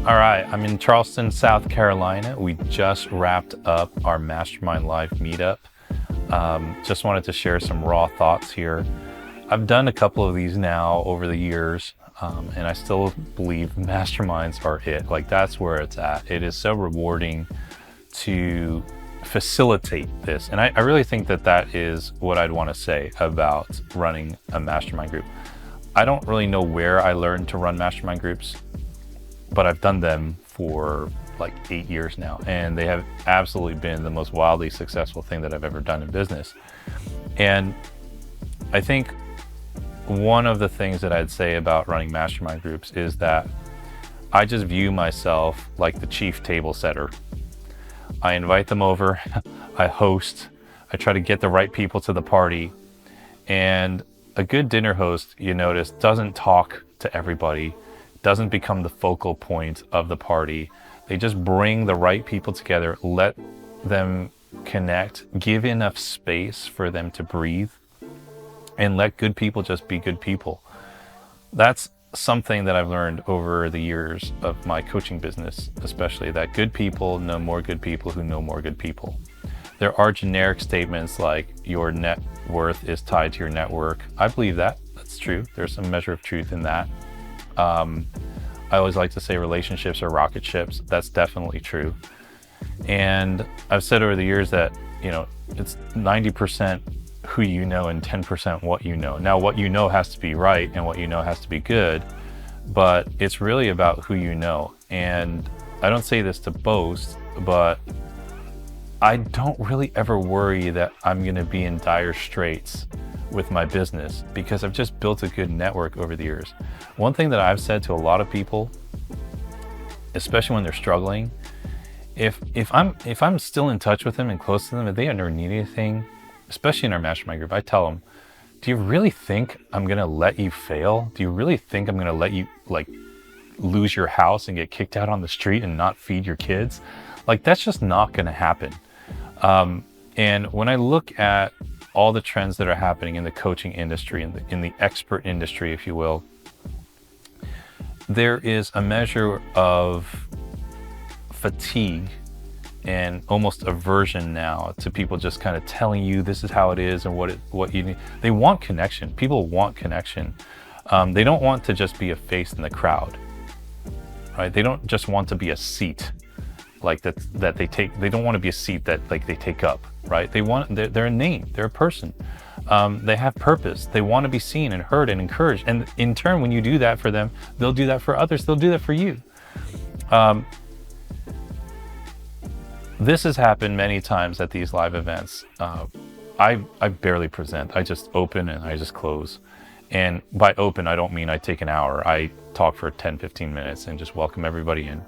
All right, I'm in Charleston, South Carolina. We just wrapped up our Mastermind Live meetup. Just wanted to share some raw thoughts here. I've done a couple of these now over the years, and I still believe masterminds are it. Like, that's where it's at. It is so rewarding to facilitate this. And I really think that that is what I'd want to say about running a mastermind group. I don't really know where I learned to run mastermind groups, but I've done them for like 8 years now, and they have absolutely been the most wildly successful thing that I've ever done in business. And I think one of the things that I'd say about running mastermind groups is that I just view myself like the chief table setter. I invite them over, I host, I try to get the right people to the party. And a good dinner host, you notice, doesn't talk to everybody, doesn't become the focal point of the party. They just bring the right people together, let them connect, give enough space for them to breathe, and let good people just be good people. That's something that I've learned over the years of my coaching business, especially, that good people know more good people who know more good people. There are generic statements like your net worth is tied to your network. I believe that. That's true. There's some measure of truth in that. I always like to say relationships are rocket ships. That's definitely true. And I've said over the years that, it's 90% who you know and 10% what you know. Now, what you know has to be right and what you know has to be good, but it's really about who you know. And I don't say this to boast, but I don't really ever worry that I'm going to be in dire straits with my business, because I've just built a good network over the years. One thing that I've said to a lot of people, especially when they're struggling, if I'm still in touch with them and close to them, if they ever need anything, especially in our mastermind group, I tell them, do you really think I'm gonna let you fail? Do you really think I'm gonna let you lose your house and get kicked out on the street and not feed your kids? Like, that's just not gonna happen. And when I look at all the trends that are happening in the coaching industry, in the expert industry, if you will, there is a measure of fatigue and almost aversion now to people just kind of telling you this is how it is and what you need. They want connection. People want connection. They don't want to just be a face in the crowd, right? They don't just want to be a seat like that they take. They don't want to be a seat that they take up, right? They're a name, they're a person. They have purpose. They want to be seen and heard and encouraged. And in turn, when you do that for them, they'll do that for others. They'll do that for you. This has happened many times at these live events. I barely present. I just open and I just close. And by open, I don't mean I take an hour. I talk for 10, 15 minutes and just welcome everybody in.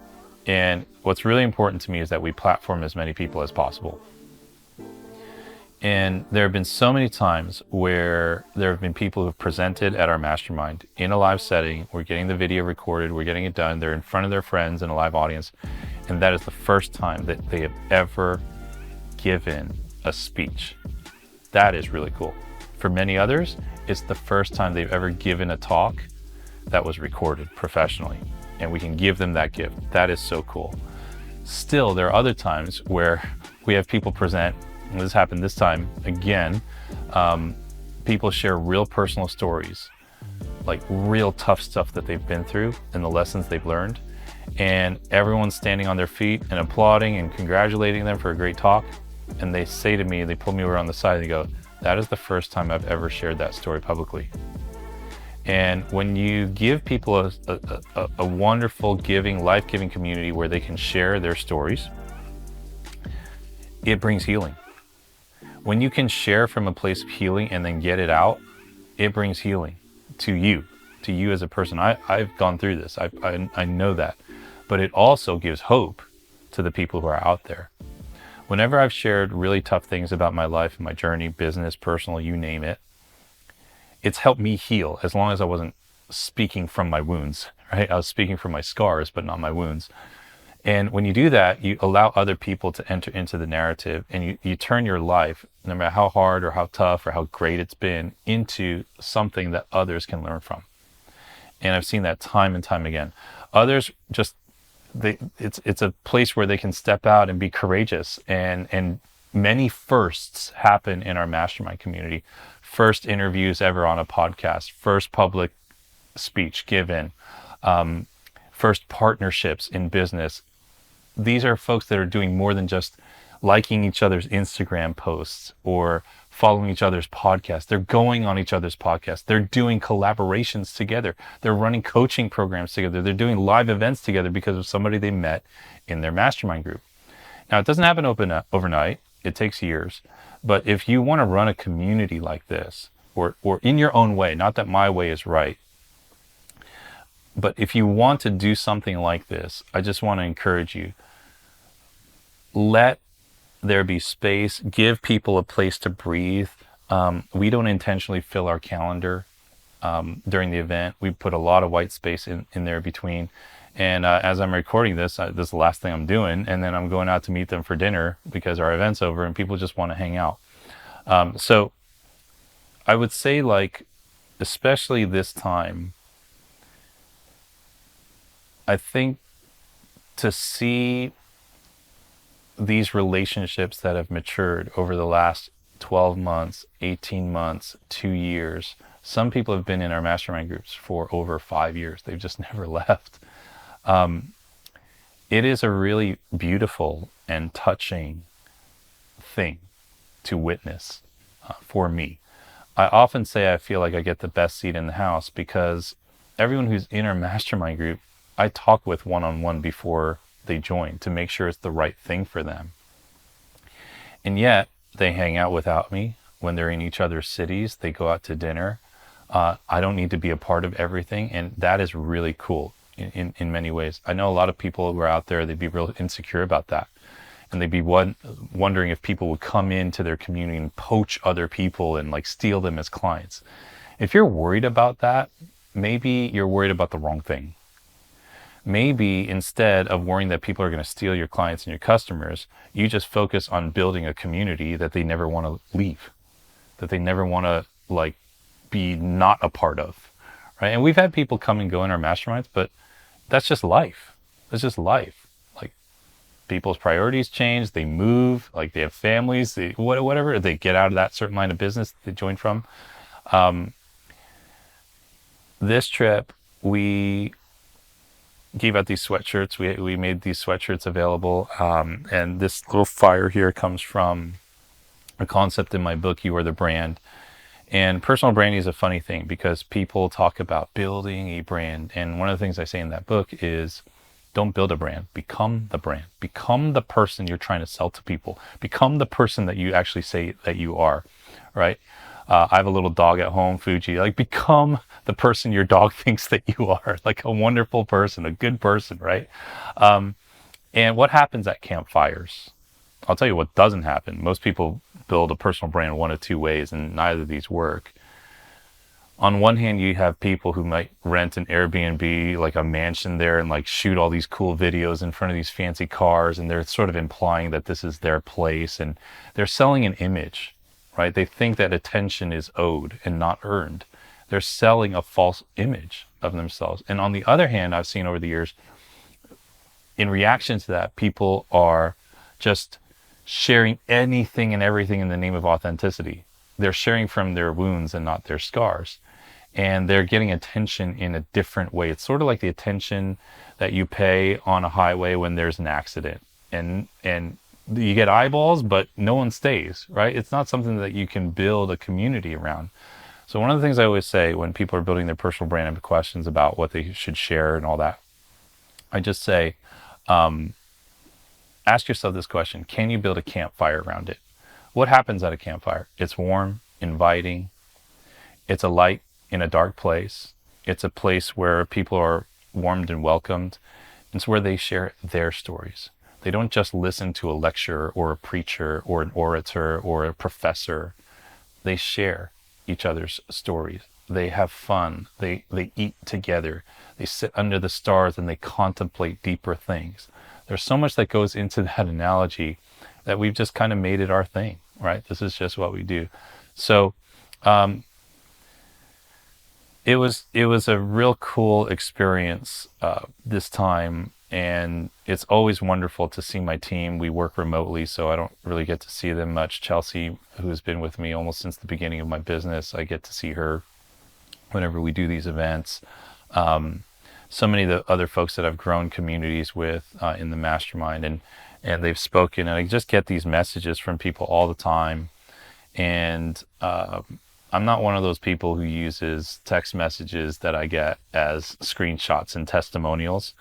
And what's really important to me is that we platform as many people as possible. And there have been so many times where there have been people who've presented at our mastermind in a live setting. We're getting the video recorded, we're getting it done. They're in front of their friends in a live audience. And that is the first time that they have ever given a speech. That is really cool. For many others, it's the first time they've ever given a talk that was recorded professionally. And we can give them that gift. That is so cool. Still, there are other times where we have people present, and this happened this time again. People share real personal stories, like real tough stuff that they've been through and the lessons they've learned. And everyone's standing on their feet and applauding and congratulating them for a great talk. And they say to me, they pull me over on the side and they go, that is the first time I've ever shared that story publicly. And when you give people a wonderful, giving, life-giving community where they can share their stories, it brings healing. When you can share from a place of healing and then get it out, it brings healing to you as a person. I've gone through this. I know that. But it also gives hope to the people who are out there. Whenever I've shared really tough things about my life and my journey, business, personal, you name it, it's helped me heal, as long as I wasn't speaking from my wounds, right? I was speaking from my scars, but not my wounds. And when you do that, you allow other people to enter into the narrative, and you turn your life, no matter how hard or how tough or how great it's been, into something that others can learn from. And I've seen that time and time again. Others just it's a place where they can step out and be courageous, and many firsts happen in our mastermind community. First interviews ever on a podcast, first public speech given, first partnerships in business. These are folks that are doing more than just liking each other's Instagram posts or following each other's podcasts. They're going on each other's podcasts. They're doing collaborations together. They're running coaching programs together. They're doing live events together because of somebody they met in their mastermind group. Now, it doesn't happen overnight. It takes years. But if you want to run a community like this, or in your own way, not that my way is right, but if you want to do something like this, I just want to encourage you, let there be space, give people a place to breathe. We don't intentionally fill our calendar during the event. We put a lot of white space in there between. And as I'm recording this, this is the last thing I'm doing. And then I'm going out to meet them for dinner because our event's over and people just want to hang out. So I would say, like, especially this time, I think to see these relationships that have matured over the last 12 months, 18 months, 2 years. Some people have been in our mastermind groups for over 5 years. They've just never left. It is a really beautiful and touching thing to witness for me. I often say I feel like I get the best seat in the house because everyone who's in our mastermind group, I talk with one-on-one before they join to make sure it's the right thing for them. And yet they hang out without me when they're in each other's cities. They go out to dinner. I don't need to be a part of everything. And that is really cool in many ways. I know a lot of people who are out there, they'd be real insecure about that. And they'd be wondering if people would come into their community and poach other people and like steal them as clients. If you're worried about that, maybe you're worried about the wrong thing. Maybe instead of worrying that people are going to steal your clients and your customers, you just focus on building a community that they never want to leave, that they never want to like be not a part of, right? And we've had people come and go in our masterminds, but that's just life. It's just life. Like, people's priorities change, they move, like they have families, whatever, they get out of that certain line of business they joined from. This trip, we gave out these sweatshirts. We made these sweatshirts available. And this little fire here comes from a concept in my book, You Are the Brand. And personal branding is a funny thing because people talk about building a brand. And one of the things I say in that book is, don't build a brand, become the brand. Become the person you're trying to sell to people. Become the person that you actually say that you are, right? I have a little dog at home, Fuji. Like, become the person your dog thinks that you are, like a wonderful person, a good person, right? And what happens at campfires? I'll tell you what doesn't happen. Most people build a personal brand one of two ways, and neither of these work. On one hand, you have people who might rent an Airbnb, like a mansion there, and like shoot all these cool videos in front of these fancy cars, and they're sort of implying that this is their place, and they're selling an image, right? They think that attention is owed and not earned. They're selling a false image of themselves. And on the other hand, I've seen over the years, in reaction to that, people are just sharing anything and everything in the name of authenticity. They're sharing from their wounds and not their scars. And they're getting attention in a different way. It's sort of like the attention that you pay on a highway when there's an accident. And you get eyeballs, but no one stays, right? It's not something that you can build a community around. So one of the things I always say when people are building their personal brand and have questions about what they should share and all that, I just say, ask yourself this question: can you build a campfire around it? What happens at a campfire? It's warm, inviting. It's a light in a dark place. It's a place where people are warmed and welcomed. It's where they share their stories. They don't just listen to a lecturer or a preacher or an orator or a professor. They share each other's stories. They have fun. They eat together. They sit under the stars and they contemplate deeper things. There's so much that goes into that analogy that we've just kind of made it our thing, right? This is just what we do. So it was a real cool experience this time. And it's always wonderful to see my team. We work remotely, so I don't really get to see them much. Chelsea, who's been with me almost since the beginning of my business, I get to see her whenever we do these events. So many of the other folks that I've grown communities with in the mastermind, and they've spoken, and I just get these messages from people all the time. And I'm not one of those people who uses text messages that I get as screenshots and testimonials.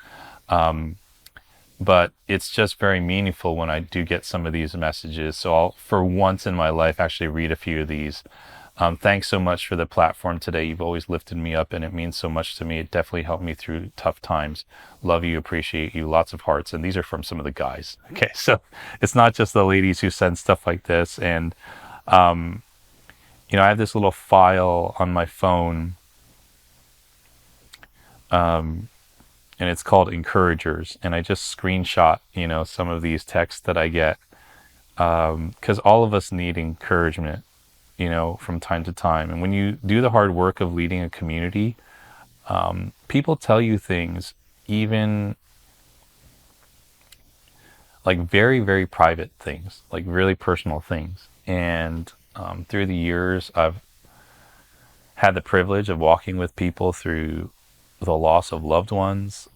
But it's just very meaningful when I do get some of these messages. So I'll, for once in my life, actually read a few of these. Thanks so much for the platform today. You've always lifted me up, and it means so much to me. It definitely helped me through tough times. Love you, appreciate you, lots of hearts. And these are from some of the guys. Okay, so it's not just the ladies who send stuff like this. And, I have this little file on my phone, and it's called Encouragers. And I just screenshot, some of these texts that I get, because all of us need encouragement, from time to time. And when you do the hard work of leading a community, people tell you things, even like very, very private things, like really personal things. And through the years, I've had the privilege of walking with people through the loss of loved ones,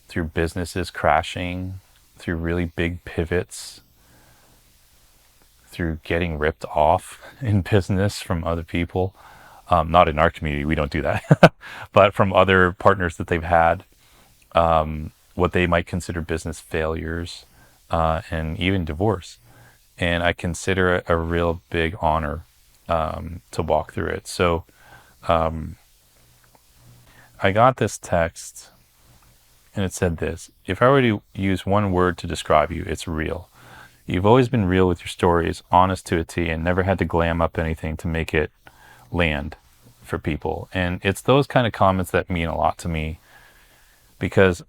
through businesses crashing, through really big pivots, through getting ripped off in business from other people. Not in our community, we don't do that, but from other partners that they've had, what they might consider business failures, and even divorce. And I consider it a real big honor to walk through it. So I got this text, and it said this: if I were to use one word to describe you, it's real. You've always been real with your stories, honest to a T, and never had to glam up anything to make it land for people. And it's those kind of comments that mean a lot to me, because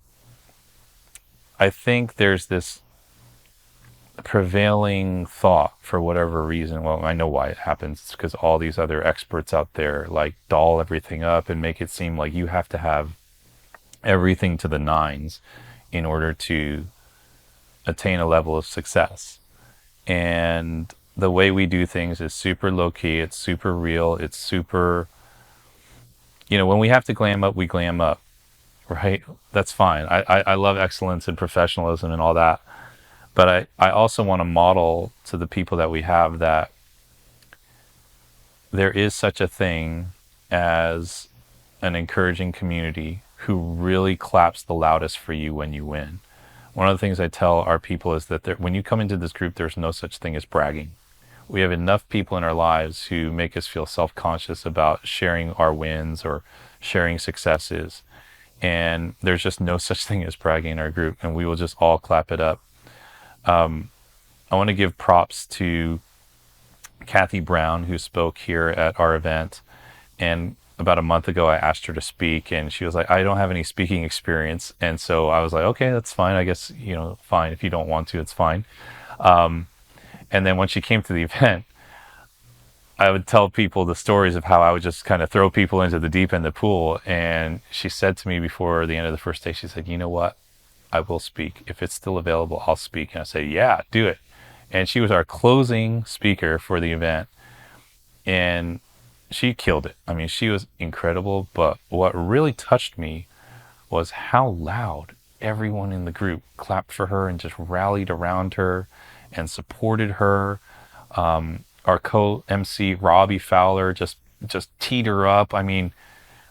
I think there's this prevailing thought, for whatever reason. Well, I know why it happens. It's because all these other experts out there like doll everything up and make it seem like you have to have everything to the nines in order to attain a level of success. And the way we do things is super low key, it's super real, it's super, when we have to glam up, we glam up, right? That's fine. I love excellence and professionalism and all that. But I also want to model to the people that we have that there is such a thing as an encouraging community who really claps the loudest for you when you win. One of the things I tell our people is that when you come into this group, there's no such thing as bragging. We have enough people in our lives who make us feel self-conscious about sharing our wins or sharing successes. And there's just no such thing as bragging in our group, and we will just all clap it up. I want to give props to Kathy Brown, who spoke here at our event. And about a month ago, I asked her to speak, and she was like, I don't have any speaking experience. And so I was like, okay, that's fine. I guess, fine. If you don't want to, it's fine. And then when she came to the event, I would tell people the stories of how I would just kind of throw people into the deep end of the pool. And she said to me before the end of the first day, she said, you know what? I will speak. If it's still available, I'll speak. And I said, yeah, do it. And she was our closing speaker for the event. And she killed it. I mean, she was incredible. But what really touched me was how loud everyone in the group clapped for her and just rallied around her and supported her. Our co-MC, Robbie Fowler, just teed her up. I mean,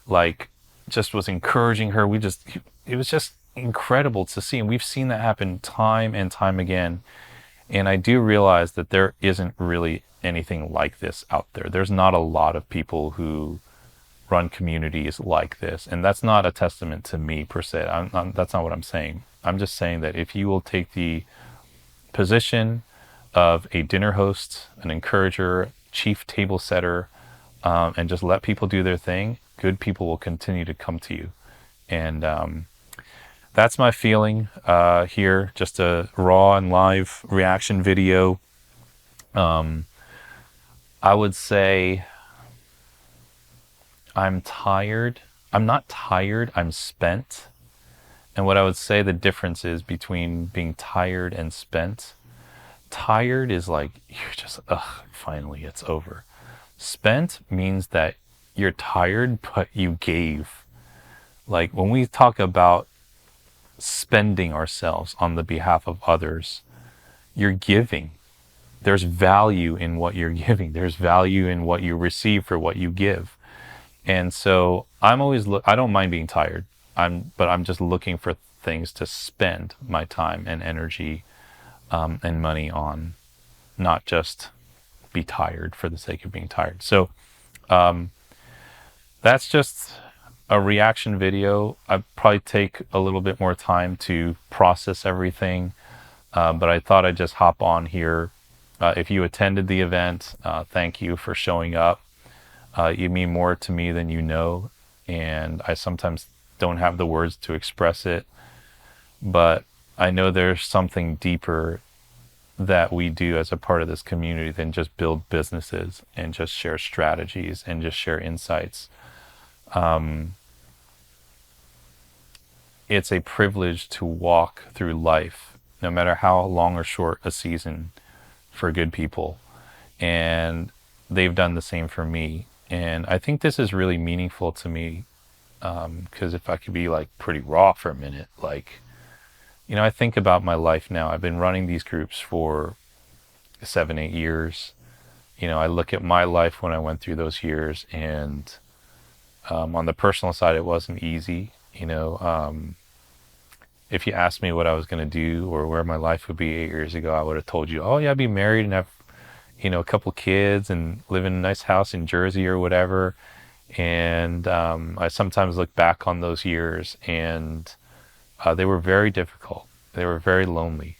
like, just was encouraging her. It was just incredible to see. And we've seen that happen time and time again. And I do realize that there isn't really anything like this out there. There's not a lot of people who run communities like this. And that's not a testament to me per se. That's not what I'm saying. I'm just saying that if you will take the position of a dinner host, an encourager, chief table setter, and just let people do their thing, good people will continue to come to you. And that's my feeling here. Just a raw and live reaction video. I would say I'm tired. I'm not tired, I'm spent. And what I would say the difference is between being tired and spent. Tired is like, you're just, ugh, finally it's over. Spent means that you're tired, but you gave. Like when we talk about spending ourselves on the behalf of others, you're giving. There's value in what you're giving. There's value in what you receive for what you give. And so I'm always I don't mind being tired. But I'm just looking for things to spend my time and energy and money on, not just be tired for the sake of being tired. So that's just a reaction video. I probably take a little bit more time to process everything, but I thought I'd just hop on here. If you attended the event, thank you for showing up. You mean more to me than you know, and I sometimes don't have the words to express it, but I know there's something deeper that we do as a part of this community than just build businesses and just share strategies and just share insights. It's a privilege to walk through life, no matter how long or short a season, for good people. And they've done the same for me. And I think this is really meaningful to me, because if I could be like pretty raw for a minute, like, I think about my life now. I've been running these groups for 7, 8 years. I look at my life when I went through those years, and on the personal side, it wasn't easy. If you asked me what I was going to do or where my life would be 8 years ago, I would have told you, oh yeah, I'd be married and have, a couple kids and live in a nice house in Jersey or whatever. And I sometimes look back on those years, and they were very difficult. They were very lonely.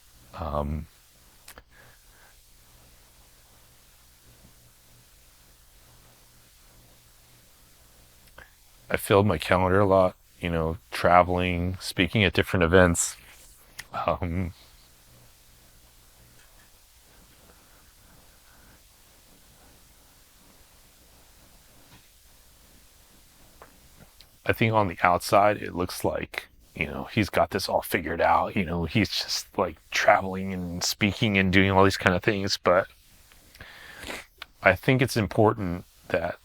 I filled my calendar a lot, traveling, speaking at different events. Um, I think on the outside, it looks like, he's got this all figured out. He's just like traveling and speaking and doing all these kind of things. But I think it's important that,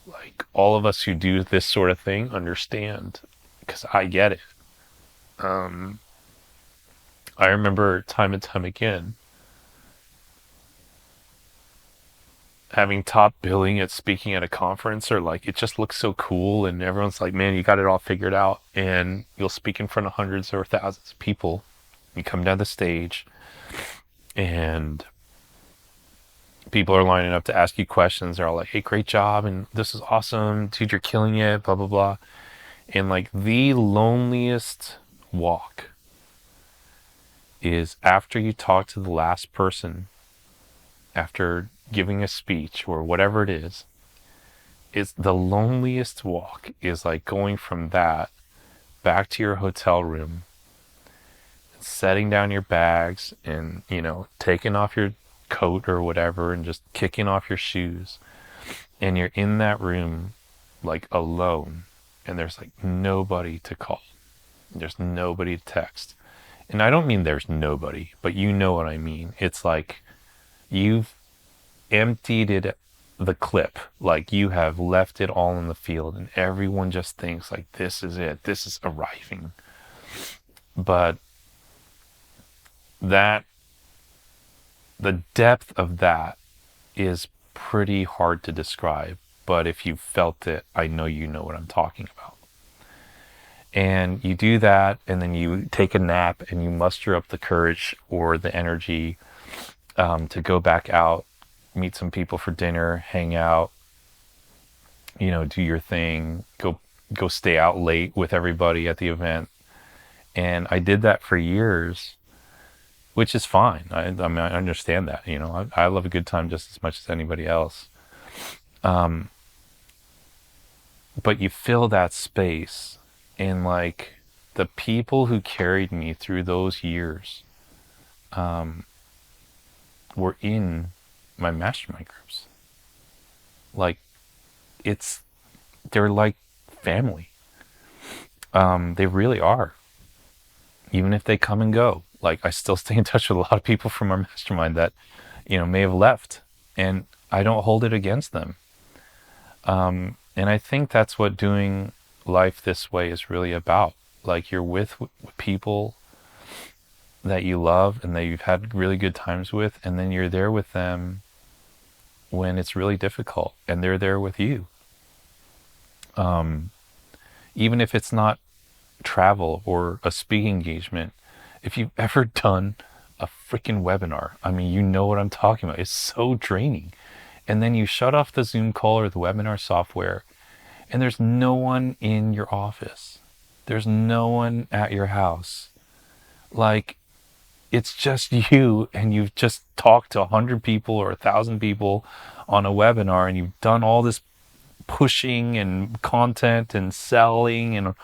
like, all of us who do this sort of thing understand, because I get it. Um, I remember time and time again having top billing at speaking at a conference, or like it just looks so cool and everyone's like, man, you got it all figured out, and you'll speak in front of hundreds or thousands of people. You come down the stage and people are lining up to ask you questions. They're all like, hey, great job, and this is awesome, dude, you're killing it, blah blah blah. And like the loneliest walk is after you talk to the last person, after giving a speech or whatever it is. It's the loneliest walk is like going from that back to your hotel room, setting down your bags and, taking off your coat or whatever and just kicking off your shoes. And you're in that room like alone, and there's like nobody to call. There's nobody to text. And I don't mean there's nobody, but you know what I mean. It's like you've emptied it, the clip, like you have left it all in the field, and everyone just thinks like, this is it, this is arriving. But that, the depth of that is pretty hard to describe, but if you felt it, I know you know what I'm talking about. And you do that, and then you take a nap and you muster up the courage or the energy to go back out, meet some people for dinner, hang out, do your thing, go stay out late with everybody at the event. And I did that for years, which is fine. I mean, I understand that, I love a good time just as much as anybody else. But you fill that space, and like the people who carried me through those years were in my mastermind groups. Like they're like family. They really are. Even if they come and go, like I still stay in touch with a lot of people from our mastermind that, may have left, and I don't hold it against them. And I think that's what doing life this way is really about. Like you're with people that you love and that you've had really good times with, and then you're there with them when it's really difficult, and they're there with you. Even if it's not travel or a speaking engagement, if you've ever done a freaking webinar, I mean, you know what I'm talking about. It's so draining. And then you shut off the Zoom call or the webinar software, and there's no one in your office. There's no one at your house. Like, it's just you, and you've just talked to 100 people or 1,000 people on a webinar, and you've done all this pushing and content and selling and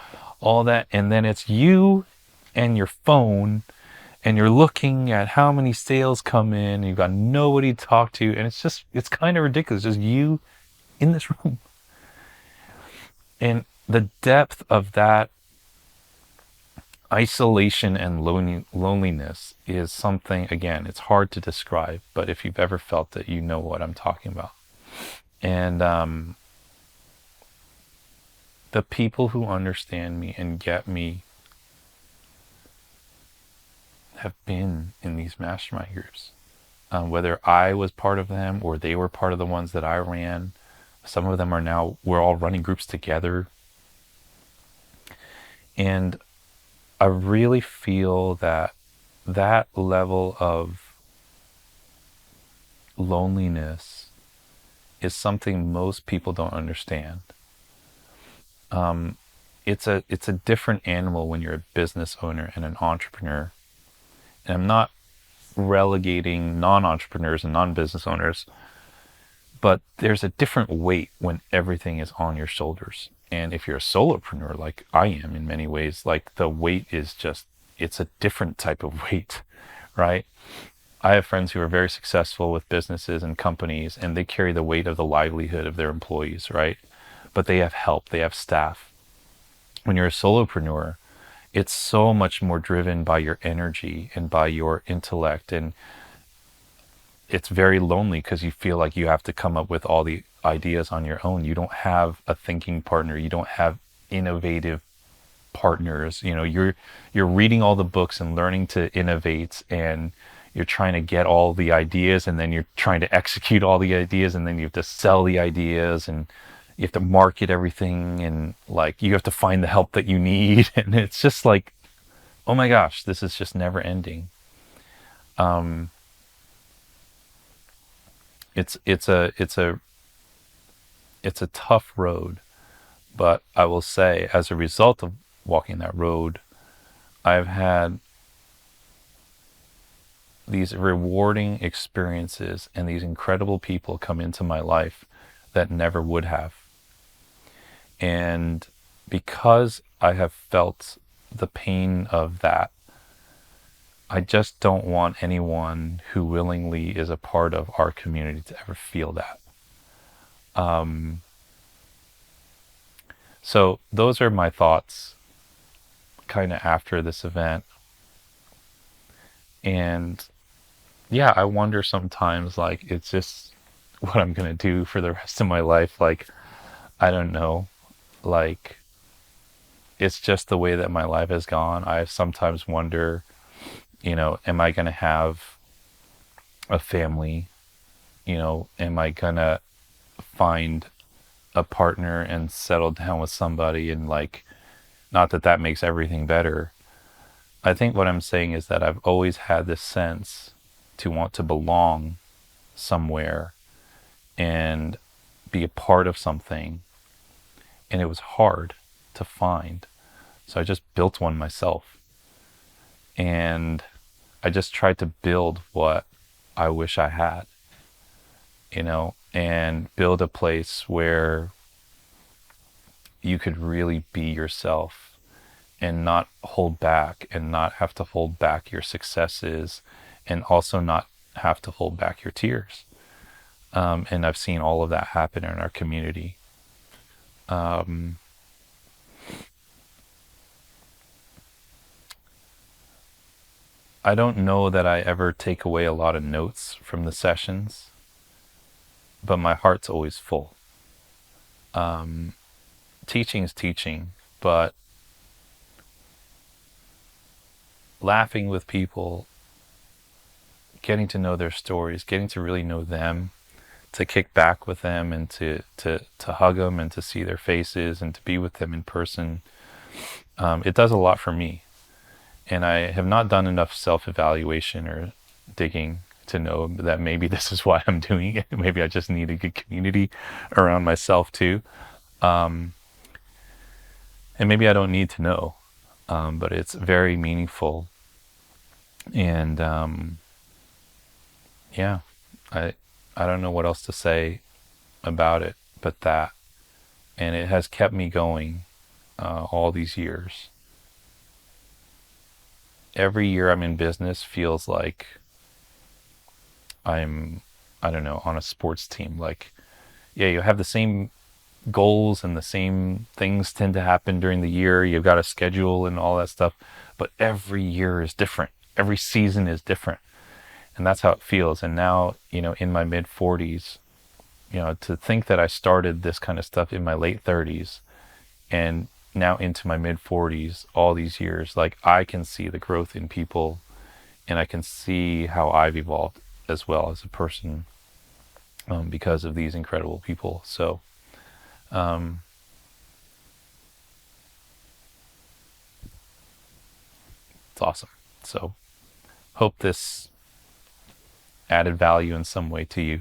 all that, and then it's you and your phone, and you're looking at how many sales come in, and you've got nobody to talk to, and it's kind of ridiculous, just you in this room. And the depth of that isolation and loneliness is something, again, it's hard to describe, but if you've ever felt it, you know what I'm talking about. And the people who understand me and get me have been in these mastermind groups. Whether I was part of them or they were part of the ones that I ran. Some of them are now, we're all running groups together. And I really feel that that level of loneliness is something most people don't understand. It's a different animal when you're a business owner and an entrepreneur. And I'm not relegating non-entrepreneurs and non-business owners, but there's a different weight when everything is on your shoulders. And if you're a solopreneur like I am in many ways, like the weight is just, it's a different type of weight, right? I have friends who are very successful with businesses and companies, and they carry the weight of the livelihood of their employees, right? But they have help, they have staff. When you're a solopreneur, it's so much more driven by your energy and by your intellect, and it's very lonely because you feel like you have to come up with all the ideas on your own. You don't have a thinking partner, you don't have innovative partners. You're reading all the books and learning to innovate, and you're trying to get all the ideas, and then you're trying to execute all the ideas, and then you have to sell the ideas, and you have to market everything, and like you have to find the help that you need. And it's just like, oh my gosh, this is just never ending. um it's a tough road, but I will say, as a result of walking that road, I've had these rewarding experiences and these incredible people come into my life that never would have. And because I have felt the pain of that, I just don't want anyone who willingly is a part of our community to ever feel that. Um, so those are my thoughts kind of after this event. And yeah, I wonder sometimes, like, it's just what I'm going to do for the rest of my life. Like, I don't know. Like, it's just the way that my life has gone. I sometimes wonder, am I going to have a family? Am I going to find a partner and settle down with somebody? And like, not that that makes everything better. I think what I'm saying is that I've always had this sense to want to belong somewhere and be a part of something. And it was hard to find. So I just built one myself. And I just tried to build what I wish I had, and build a place where you could really be yourself and not hold back, and not have to hold back your successes, and also not have to hold back your tears. And I've seen all of that happen in our community. Um, I don't know that I ever take away a lot of notes from the sessions, but my heart's always full. Teaching is teaching, but laughing with people, getting to know their stories, getting to really know them, to kick back with them and to hug them and to see their faces and to be with them in person, it does a lot for me. And I have not done enough self-evaluation or digging to know that maybe this is why I'm doing it. Maybe I just need a good community around myself too. Um, and maybe I don't need to know, but it's very meaningful. And yeah, I I don't know what else to say about it but that. And it has kept me going all these years. Every year I'm in business feels like I'm, I don't know, on a sports team. Like, yeah, you have the same goals and the same things tend to happen during the year. You've got a schedule and all that stuff, but every year is different. Every season is different. And that's how it feels. And now, in my mid 40s, to think that I started this kind of stuff in my late 30s and now into my mid 40s, all these years, like I can see the growth in people and I can see how I've evolved as well as a person, because of these incredible people. So, um, it's awesome. So, hope this added value in some way to you.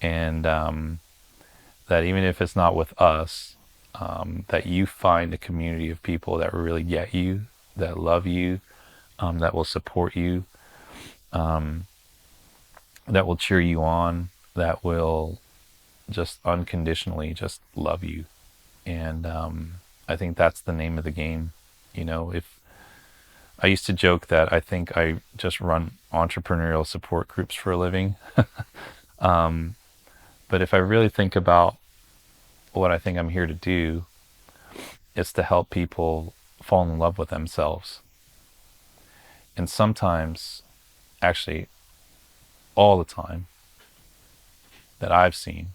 And that even if it's not with us, that you find a community of people that really get you, that love you, that will support you, that will cheer you on, that will just unconditionally just love you. And I think that's the name of the game. If I used to joke that I think I just run entrepreneurial support groups for a living. But if I really think about what I think I'm here to do, it's to help people fall in love with themselves. And sometimes, actually, all the time that I've seen,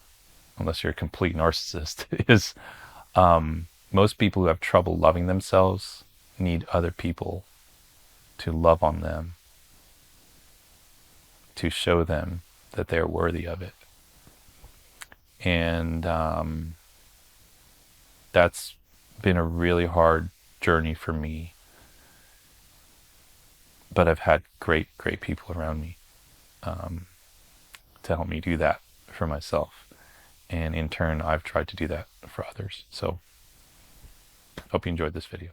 unless you're a complete narcissist, is most people who have trouble loving themselves need other people to love on them, to show them that they're worthy of it. And that's been a really hard journey for me. But I've had great, great people around me, to help me do that for myself. And in turn, I've tried to do that for others. So, hope you enjoyed this video.